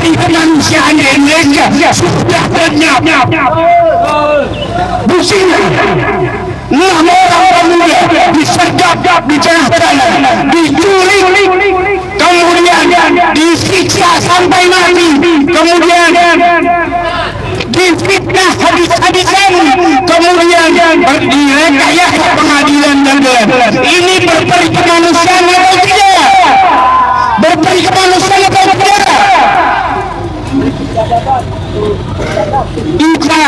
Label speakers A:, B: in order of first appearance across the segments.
A: hari kemanusiaan di Indonesia sudah lenyap. Buktinya 6 orang pemuda disergap di tengah jalan, diculik, kemudian disiksa sampai mati, kemudian difitnah habis-habisan, kemudian direkayasa pengadilan dan gelar. Ini berperi kemanusiaan atau tidak? Berperi kemanusiaan atau tidak? Kita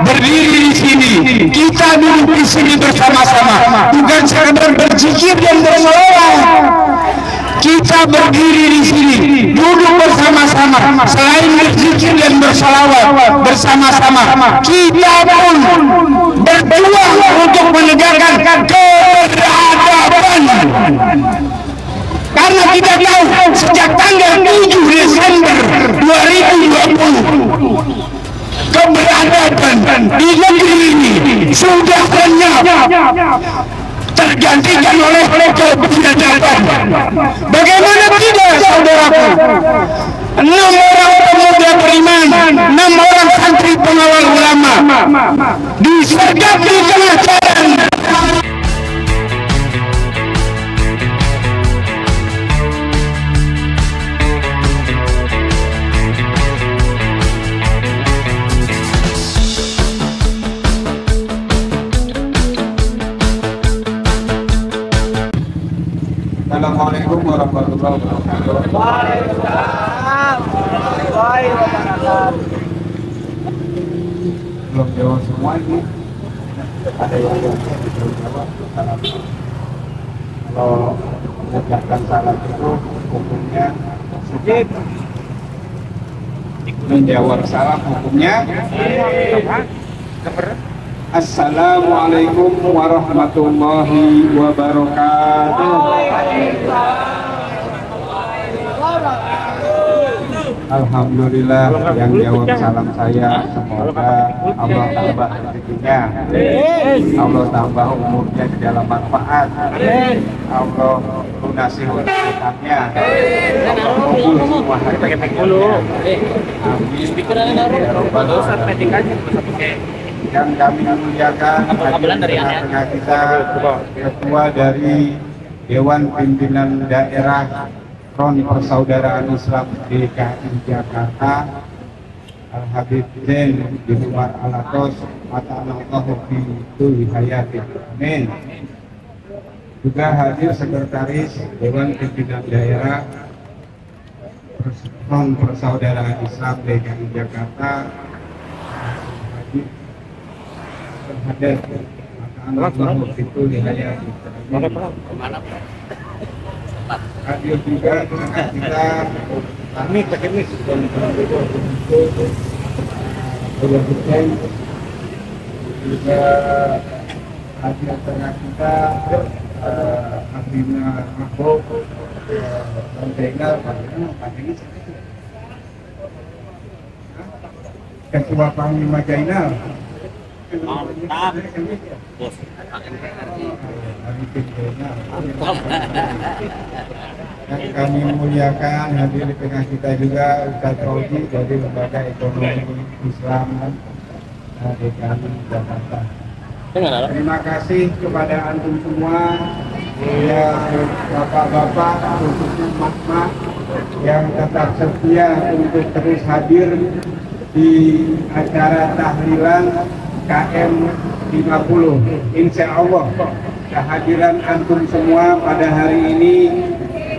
A: berdiri di sini, kita duduk di sini bersama-sama, bukan sekedar berzikir dan bersolawat. Kita berdiri di sini, duduk bersama-sama, selain berzikir dan bersolawat bersama-sama, kita pun berjuang untuk menegakkan keberadaban. Karena kita tahu sejak tanggal 7 Desember 2020 keberadaban di negeri ini sudah lenyap, tergantikan oleh keberadaban. Bagaimana tidak, saudaraku? 6 orang pemuda beriman, 6 orang santri pengawal ulama disergap di tengah jalan.
B: Assalamualaikum warahmatullahi wabarakatuh.
C: Waalaikumsalam warahmatullahi wabarakatuh.
B: Belum jawab semua ini. Ada yang belum jawab. Kalau menegakkan salat itu hukumnya sujud. Menjawab salam hukumnya. Assalamualaikum warahmatullahi wabarakatuh. Alhamdulillah yang jawab salam saya, semoga Allah tambah rezekinya, Allah tambah umurnya di dalam manfaat, Allah lunasi hutang-hutangnya, Allah kabul semua hajatnya. Amin. Yang kami muliakan tengah kita ketua dari Dewan Pimpinan Daerah Front Persaudaraan Islam DKI Jakarta, Al Habib Zain bin Umar Al-Atos, Mata'allahu fi tuli hayati. Amin. Juga hadir sekretaris Dewan Pimpinan Daerah Front Persaudaraan Islam DKI Jakarta, hadir Mata'allahu fi tuli hayati. Hadir juga dengan kita kami teknis dan juga hadir tengah kita Abdina Mahbub Panjenengan Ketua Panglima Jainal. Mantap, bos. Yang kami muliakan hadir di tengah kita juga Ustaz Fauzi dari Lembaga Ekonomi Islam DKI Jakarta. Terima kasih kepada antum semua, ya bapak-bapak, khususnya mak-mak yang tetap setia untuk terus hadir di acara tahlilan KM 50. Insya Allah kehadiran antum semua pada hari ini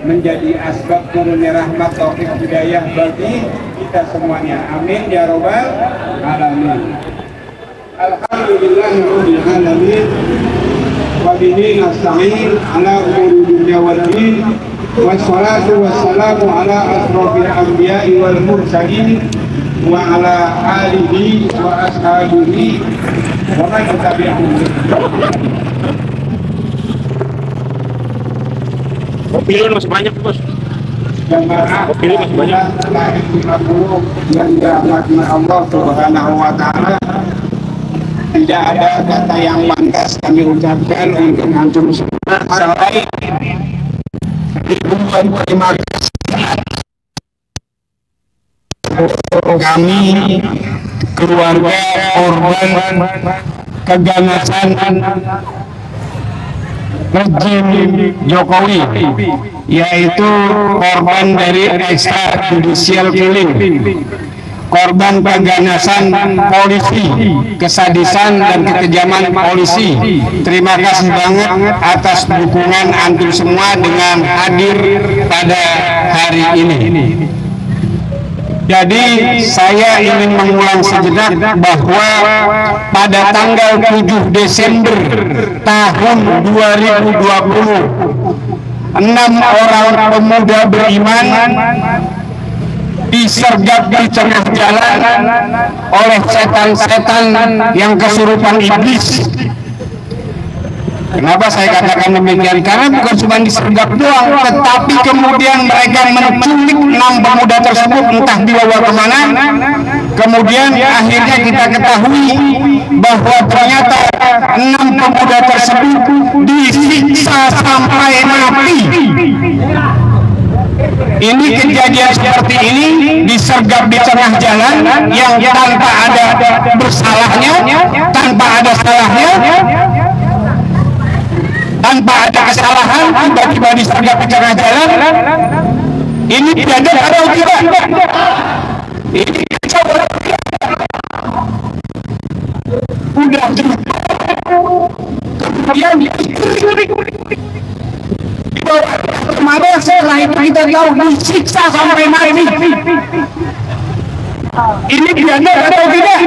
B: menjadi asbab turunnya rahmat taufik hidayah bagi kita semuanya. Amin ya robbal alamin. Alhamdulillahirabbil alamin. Wa bihi nasta'in ala umuri dunya wad din. Wassalatu wassalamu ala asrofil anbiya'i wal mursalin wa ala alihi wa ashabihi wa man tabi'ahum.
D: Mobilnya masih banyak, bos.
B: Mobilnya masih banyak. Yang dirahmati Allah Subhanahu wa Ta'ala, tidak ada kata yang pantas kami ucapkan untuk antum semua selain ribuan terima kasih
A: kami keluarga korban keganasan rezim Jokowi, yaitu korban dari extrajudicial killing, korban keganasan polisi, kesadisan dan kekejaman polisi. Terima kasih banget atas dukungan antum semua dengan hadir pada hari ini. Jadi saya ingin mengulang sejenak bahwa pada tanggal 7 Desember tahun 2020, 6 orang pemuda beriman disergap di tengah jalan oleh setan-setan yang kesurupan iblis. Kenapa saya katakan demikian? Karena bukan cuma disergap doang, tetapi kemudian mereka menculik 6 pemuda tersebut, entah dibawa kemana. Kemudian akhirnya kita ketahui bahwa ternyata 6 pemuda tersebut disiksa sampai mati. Ini kejadian seperti ini disergap di tengah jalan yang tanpa ada bersalahnya, tanpa ada salahnya, tanpa ada kesalahan, tiba-tiba disergap di tengah jalan. Ini tidak ada atau tidak? Ini udah kemudian kemarin setelah itu kita tahu disiksa sampai mati. Ini tidak atau tidak?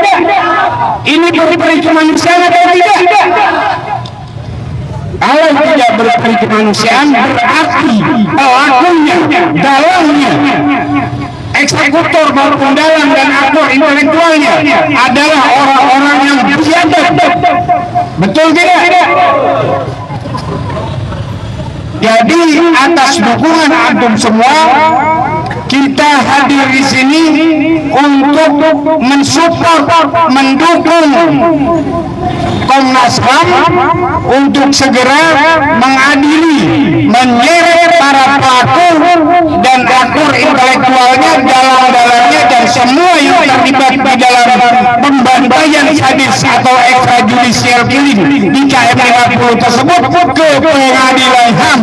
A: Ini beri kemanusiaan atau tidak? Kalau tidak berperi kemanusiaan, berarti pelakunya, dalangnya, eksekutor maupun dalang dan aktor intelektualnya adalah orang-orang yang biadab. Betul tidak? Jadi atas dukungan antum semua, kita hadir di sini untuk mensupport, mendukung Komnas HAM untuk segera mengadili, menyeret para pelaku dan aktor intelektualnya, dalang-dalangnya, dan semua yang terlibat di dalam pembantaian sadis atau extrajudicial killing di KM 50 tersebut ke pengadilan HAM.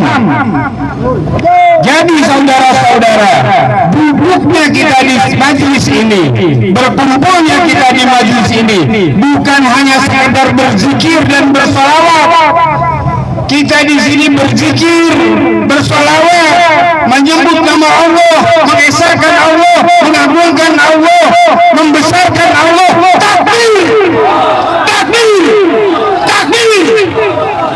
A: Jadi saudara-saudara, duduknya kita di majelis ini, berkumpulnya kita di majelis ini bukan hanya sekedar berzikir dan bersolawat. Kita di sini berzikir, bersolawat, menyebut nama Allah, mengesahkan Allah, mengagungkan Allah, membesarkan Allah. Takbir, takbir, takbir.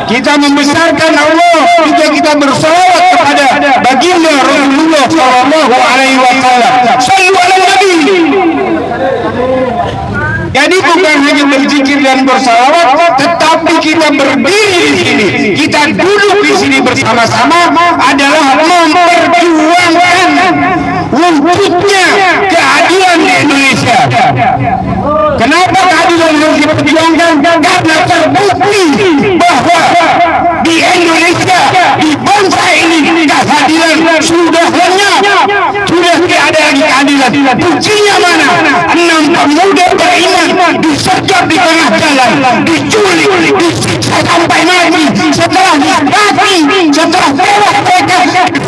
A: Kita membesarkan Allah jika kita bersolawat kepada baginda Rasulullah Shallallahu Alaihi Wasallam. Shallu ala Nabi. Jadi bukan hanya berzikir dan bersalawat, tetapi kita berdiri di sini, kita duduk di sini bersama-sama adalah memperjuangkan wujudnya keadilan di Indonesia. Kenapa keadilan harus diperjuangkan? Karena terbukti bahwa di Indonesia, di bangsa ini, keadilan sudah lenyap, sudah tidak ada lagi keadilan. Buktinya mana? 6 pemuda beriman disergap di tengah jalan, diculik, disiksa sampai mati. Setelah mati, setelah tewas mereka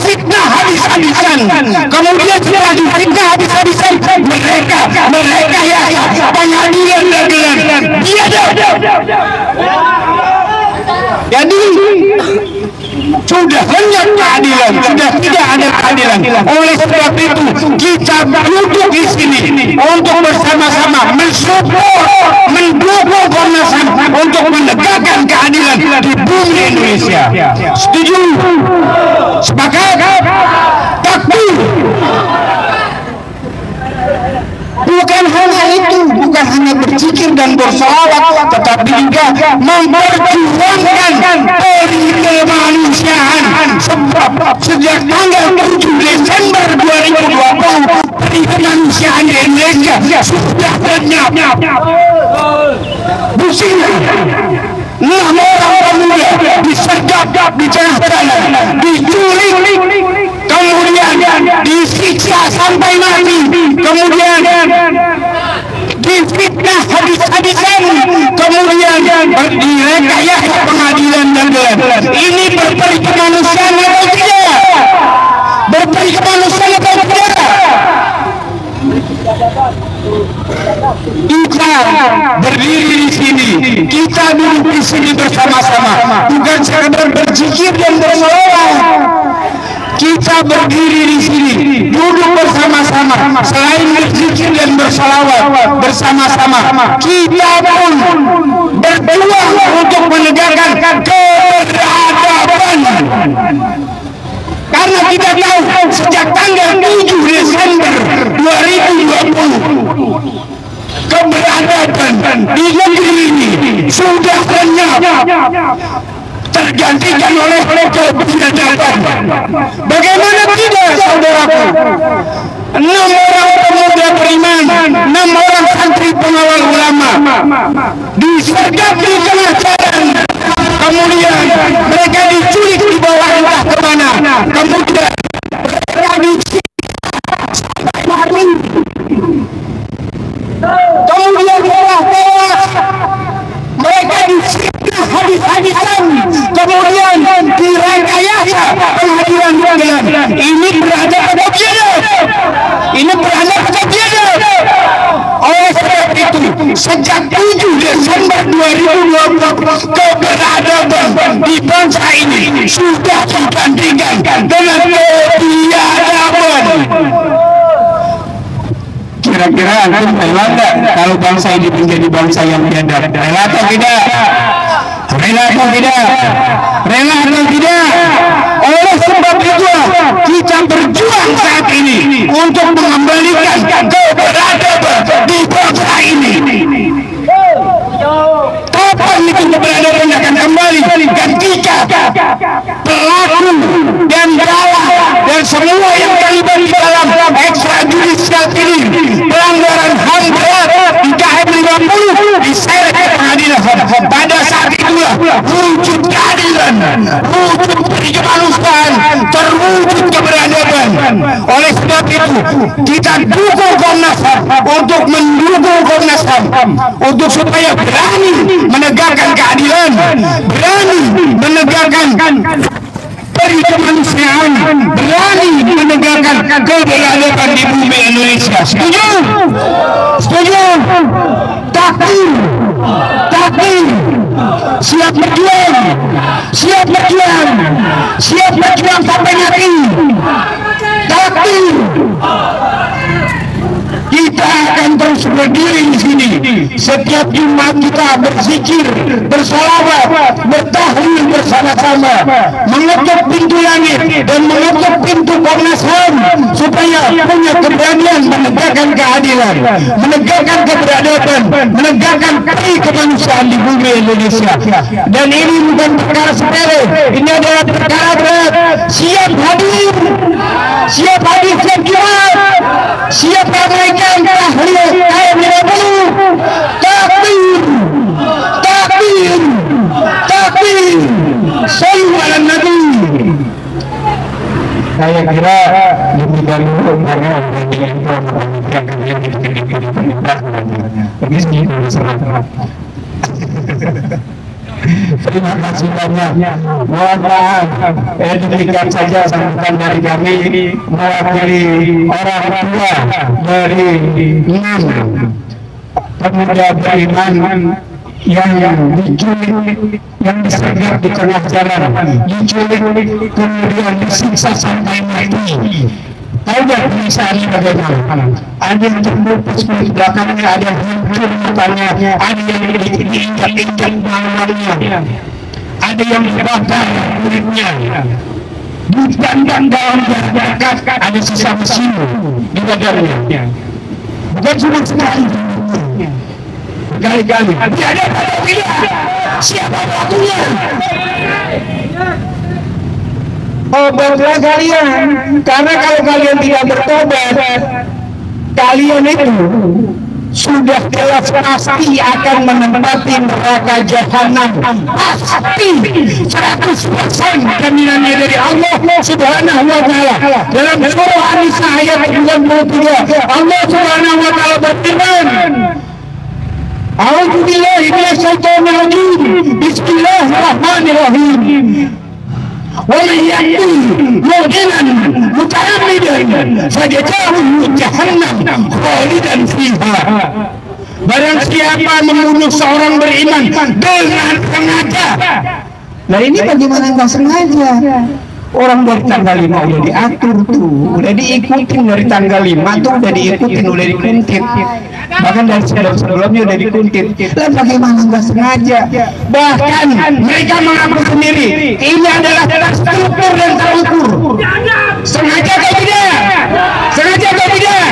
A: fitnah habis-habisan. Kemudian setelah difitnah habis-habisan, mereka ya pengadilan dagelan. Dia jadi sudah lenyap keadilan, sudah tidak ada keadilan. Oleh sebab itu kita duduk di sini untuk bersama-sama mensupport, mendukung Komnas HAM untuk menegakkan keadilan di bumi Indonesia. Setuju? Sepakat? Takbir. Bukan hanya itu, bukan hanya berzikir dan bersolawat, tetapi juga memperjuangkan peri kemanusiaan. Sebab sejak tanggal 7 Desember 2020 peri kemanusiaan di Indonesia sudah lenyap. Buktinya 6 orang pemuda disergap di tengah jalan, diculik, kemudian disiksa sampai mati, kemudian direkayasa pengadilan dan gelar. Ini berperi kemanusiaan atau tidak? Berperi kemanusiaan atau tidak? Kita berdiri di sini, kita duduk di sini bersama-sama, bukan sekedar berzikir dan bersolawat. Kita berdiri di sini, duduk bersama-sama, selain berzikir dan bersolawat bersama-sama, kita pun berjuang untuk menegakkan keberadaban. Karena kita tahu sejak tanggal 7 Desember 2020 keberadaban di negeri ini sudah lenyap, tergantikan oleh keberadaban. Bagaimana tidak, saudaraku? 6 orang pemuda beriman, 6 orang santri pengawal ulama disergap di tengah jalan. Kemudian mereka diculik di bawah entah kemana. Kemudian mereka disiksa sampai mati. Kemudian tewas. Mereka disiksa habis-habisan. Kemudian direkayasa pengadilan pengadilan. Ini beradab atau tidak? Ini beradab atau tidak? Oleh sebab itu, sejak 7 Desember 2020 keberadaban di bangsa ini sudah digantikan dengan ketiadaban. Kira-kira antum rela nggak kalau bangsa ini menjadi bangsa yang biadab? Rela atau tidak? Rela atau tidak? Rela atau tidak? Oleh sebab itu kita berjuang saat ini untuk mengembalikan keberadaban di bangsa ini. Kapan itu keberadaban akan kembali? Ketika pelaku dan dalang dan semua yang terlibat di dalam ekstrajudisial ini pelanggaran HAM berat di KM 50 diseret ke pengadilan. Pada saat itulah wujud keadilan, wujud kemanusiaan, terwujud keberadaban. Oleh sebab itu kita dukung Komnas HAM untuk mendukung Komnas HAM untuk supaya berani menegakkan keadilan, berani menegakkan peri kemanusiaan, berani menegakkan keberadaban di bumi Indonesia. Setuju? Setuju? Takbir, takbir. Siap berjuang, siap berjuang, siap berjuang sampai mati. Takbir. Kita akan terus berdiri di sini. Setiap Jumat kita berzikir, bersolawat, bertahlil bersama-sama, mengetuk pintu langit dan mengetuk pintu Komnas HAM supaya punya keberanian menegakkan keadilan, menegakkan keberadaban, menegakkan peri kemanusiaan di bumi Indonesia. Dan ini bukan perkara sepele, ini adalah perkara berat. Siap hadir, siap hadir setiap Jumat, siap ramaikan tahlil KM 50. Takbir, takbir, takbir. Sallu ala Nabi. Saya kira demikian dulu karena terima kasih banyak. Mohon maaf, demikian saja sambutan dari kami mewakili orang tua dari 6 pemuda beriman yang diculik, yang disergap di tengah jalan, diculik kemudian disiksa sampai mati. Tahu nggak perisaannya bagaimana? Ada yang terputus kulit belakangnya, ada yang hancur matanya, ada yang diinjak-injak bawahnya, ada yang dibakar kulitnya, ditandang dalam jarak, ada sisa mesin di badannya. Bukan cuma sekali, berkali-kali. Tidak ada tidak. Siapa pelakunya? Tobatlah kalian, karena kalau kalian tidak bertobat, kalian itu sudah jelas pasti akan menempati neraka jahanam. Pasti 100% jaminannya dari Allah Subhanahu wa taala. Dalam surah An-Nisa ayat 93, Allah Subhanahu wa taala berfirman, A'udzu billahi minasyaitonir rajim. Bismillahirrahmanirrahim. ومن يقتل مؤمنا متعمدا فجزاؤه جهنم خالدا فيها. Barang siapa membunuh seorang beriman dengan sengaja. Nah ini bagaimana nggak sengaja? Orang dari tanggal 5 udah diatur tuh, udah diikutin dari tanggal 5 tuh udah diikutin, udah dikuntit. Bahkan dari sebelumnya udah dikuntit. Dan bagaimana nggak sengaja? Bahkan mereka mengaku sendiri ini adalah terstruktur dan terukur. Sengaja atau tidak? Sengaja atau tidak?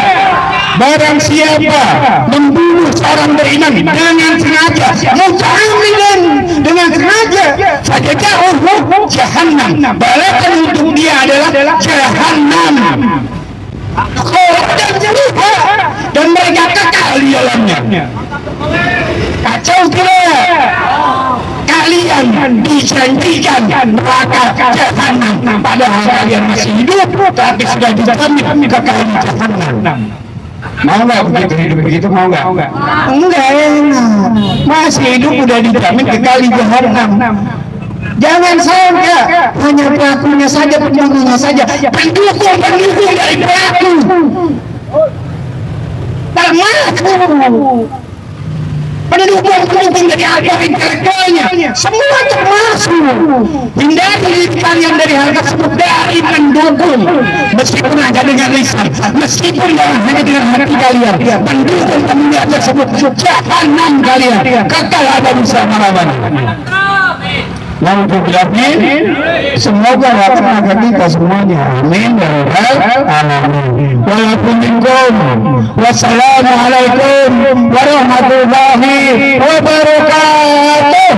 A: Barang siapa membunuh seorang beriman dengan sengaja, muta'ammidan dengan sengaja, fajaza'uhu jahannam. Balasan untuk dia adalah jahannam. Dan mereka kekal di dalamnya. Kacau tidak? Kalian dijanjikan neraka jahannam, padahal kalian masih hidup, tapi sudah dijamin kekal di jahannam. Mau nggak begitu hidup begitu, mau nggak? Enggak enak. Masih hidup udah dijamin kekal di jahannam. Jangan sangka hanya pelakunya saja, pembunuhnya saja, pendukung dari pelaku termasuk pendukung dari agama intelektualnya, semua termasuk. Hindari kalian dari hal tersebut, dari mendukung meskipun hanya dengan lisan, meskipun hanya dengan hati kalian. Mendukung temannya tersebut, jahannam kalian kekal ada bersama-sama. Semoga tenaga kita semuanya. Amin ya rabbal alamin. Wassalamualaikum warahmatullahi wabarakatuh.